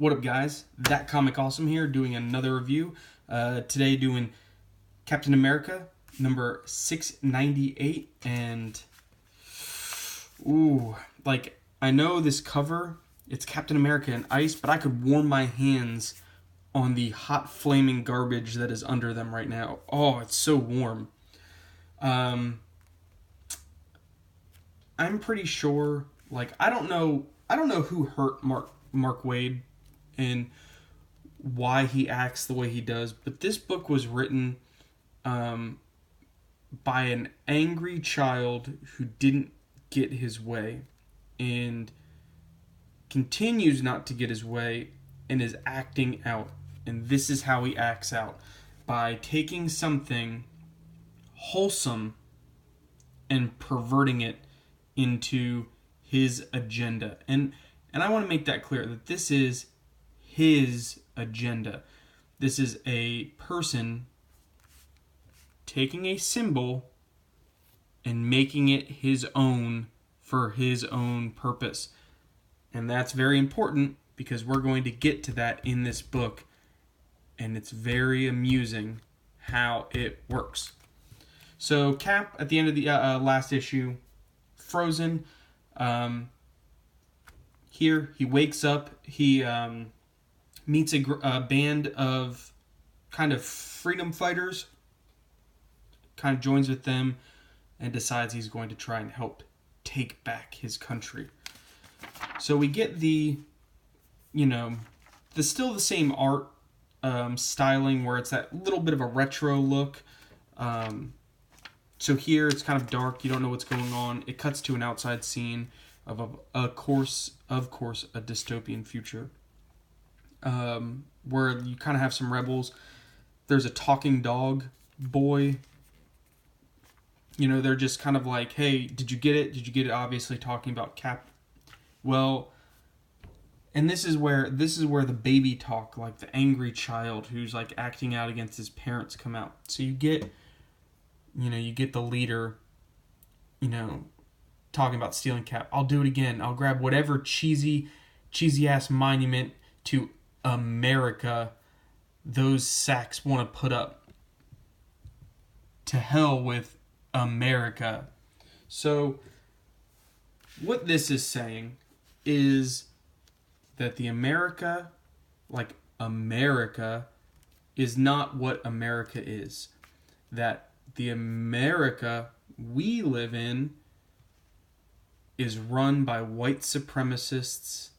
What up, guys? That Comic Awesome here, doing another review. Today doing Captain America, number 698, and I know this cover, it's Captain America in ice, but I could warm my hands on the hot flaming garbage that is under them right now. Oh, it's so warm. I'm pretty sure, I don't know who hurt Mark Waid and why he acts the way he does, but this book was written by an angry child who didn't get his way and continues not to get his way and is acting out. And this is how he acts out: by taking something wholesome and perverting it into his agenda. And I want to make that clear, that this is his agenda. This is a person taking a symbol and making it his own for his own purpose. And that's very important because we're going to get to that in this book. And it's very amusing how it works. So Cap, at the end of the last issue, frozen. Here, he wakes up. He meets a band of kind of freedom fighters, kind of joins with them, and decides he's going to try and help take back his country. So we get still the same art styling, where it's that little bit of a retro look. So here it's kind of dark. You don't know what's going on. It cuts to an outside scene of a dystopian future, where you kind of have some rebels. There's a talking dog boy. They're just kind of like, hey, did you get it? Did you get it? Obviously talking about Cap. Well, and this is where the baby talk, like the angry child who's like acting out against his parents, come out. So you get the leader, talking about stealing Cap. I'll do it again. I'll grab whatever cheesy ass monument to America those sacks want to put up. To hell with America. So what this is saying is that the America is not what America is. That the America we live in is run by white supremacists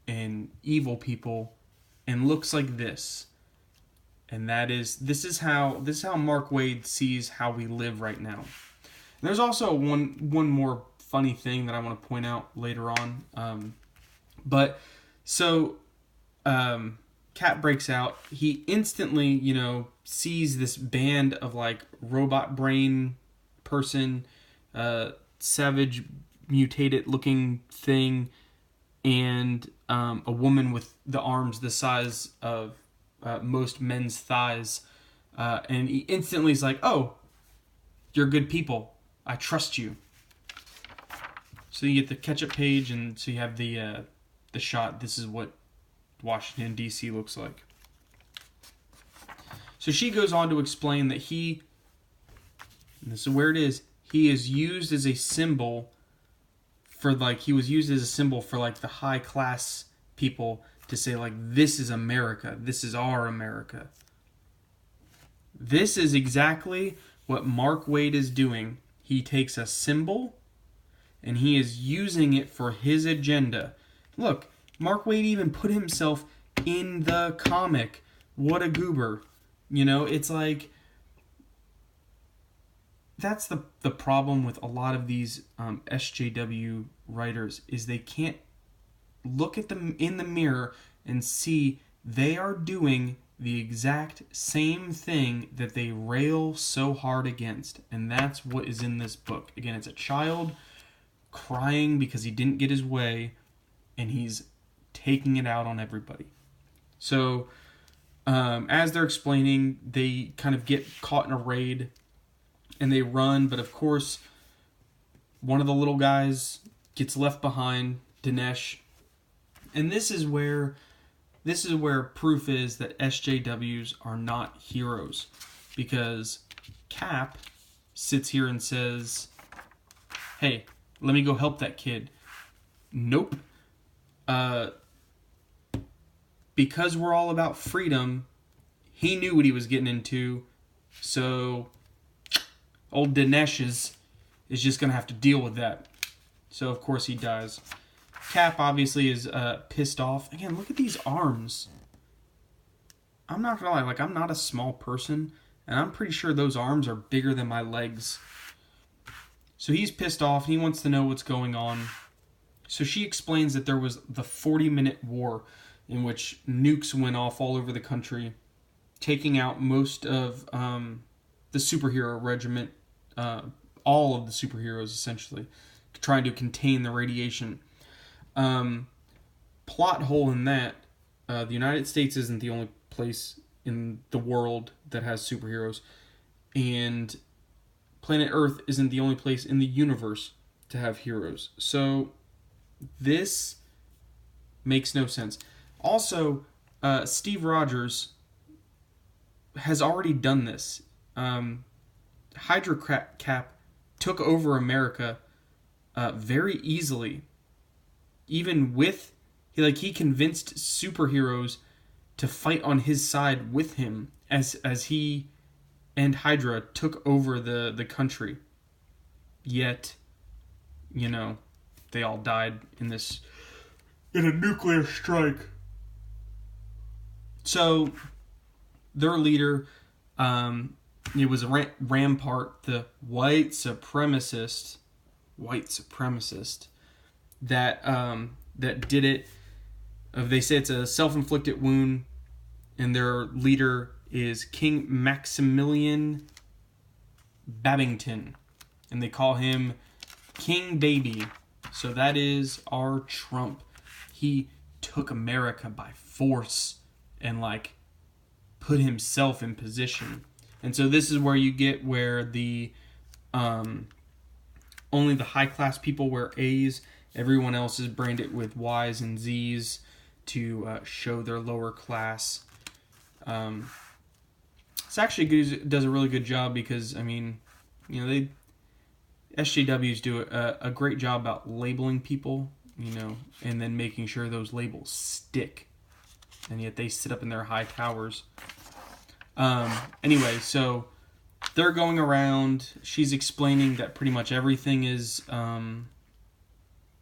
and evil people and looks like this. And this is how Mark Waid sees how we live right now. And there's also one more funny thing that I want to point out later on. Cat breaks out. He instantly, sees this band of robot brain person, savage mutated looking thing, and a woman with the arms the size of most men's thighs, and he instantly is like, "Oh, you're good people. I trust you." So you get the catch-up page, and so you have the shot. This is what Washington, D.C. looks like. So she goes on to explain that and this is where it is, he is used as a symbol for the high class people to say this is America. This is our America. This is exactly what Mark Waid is doing. He takes a symbol and he is using it for his agenda. Look, Mark Waid even put himself in the comic. What a goober. It's like, that's the problem with a lot of these SJW writers, is they can't look at them in the mirror and see they are doing the exact same thing that they rail so hard against. And that's what is in this book. Again, it's a child crying because he didn't get his way, and he's taking it out on everybody. So as they're explaining, they kind of get caught in a raid and they run, but of course one of the little guys gets left behind, Dinesh. And this is where this is where proof is that SJWs are not heroes, because Cap sits here and says, hey, let me go help that kid. Nope. Because we're all about freedom, he knew what he was getting into, so old Dinesh is just going to have to deal with that. So, of course, he dies. Cap, obviously, is pissed off. Again, look at these arms. I'm not going to lie, like, I'm not a small person, and I'm pretty sure those arms are bigger than my legs. So he's pissed off, and he wants to know what's going on. So she explains that there was the 40-minute war in which nukes went off all over the country, taking out most of the superhero regiment, all of the superheroes, essentially, trying to contain the radiation. Plot hole in that, the United States isn't the only place in the world that has superheroes, and planet Earth isn't the only place in the universe to have heroes. So this makes no sense. Also, Steve Rogers has already done this. Hydra Cap took over America very easily. Even with, he convinced superheroes to fight on his side with him as he and Hydra took over the country. Yet, they all died in a nuclear strike. So, their leader, it was Rampart, the white supremacist, that did it. They say it's a self-inflicted wound, and their leader is King Maximilian Babington, and they call him King Baby. So that is our Trump. He took America by force and put himself in position. And so this is where you get where the only the high class people wear A's. Everyone else is branded with Y's and Z's to show their lower class. It's actually does a really good job because SJWs do a great job about labeling people, and then making sure those labels stick. And yet they sit up in their high towers. Anyway, so they're going around. She's explaining that pretty much everything is,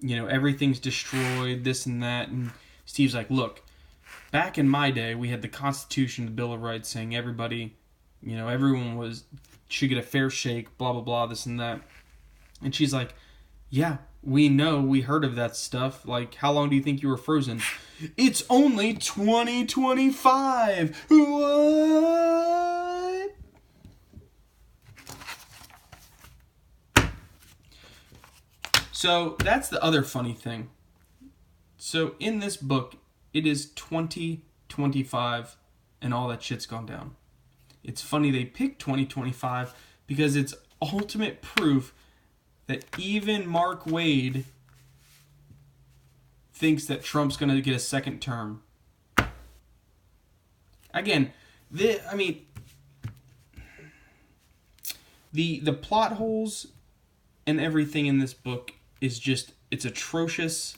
everything's destroyed, this and that. And Steve's like, look, back in my day, we had the Constitution, the Bill of Rights, saying everybody, everyone should get a fair shake, blah, blah, blah, this and that. And she's like, yeah, we know, we heard of that stuff. How long do you think you were frozen? It's only 2025. What? So that's the other funny thing. So in this book, it is 2025 and all that shit's gone down. It's funny they picked 2025 because it's ultimate proof that even Mark Waid thinks that Trump's going to get a second term. Again, the plot holes and everything in this book is just, it's atrocious.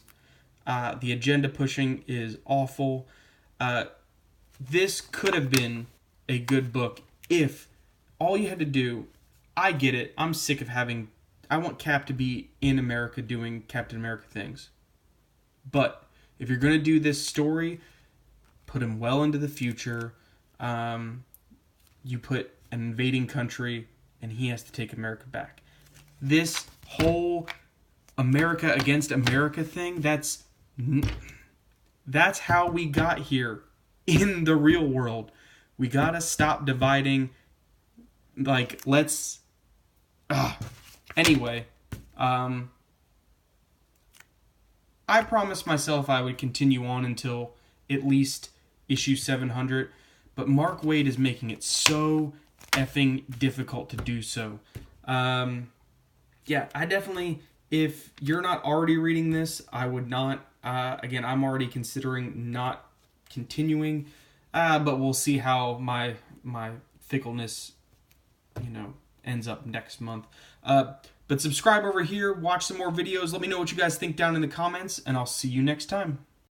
The agenda pushing is awful. This could have been a good book if all you had to do, I get it, I'm sick of I want Cap to be in America doing Captain America things. But if you're going to do this story, put him well into the future. You put an invading country, and he has to take America back. This whole America against America thing, that's how we got here in the real world. We got to stop dividing. Anyway, I promised myself I would continue on until at least issue 700, but Mark Waid is making it so effing difficult to do so. I definitely, if you're not already reading this, I would not, again, I'm already considering not continuing. But we'll see how my fickleness, ends up next month. But subscribe over here, watch some more videos. Let me know what you guys think down in the comments, and I'll see you next time.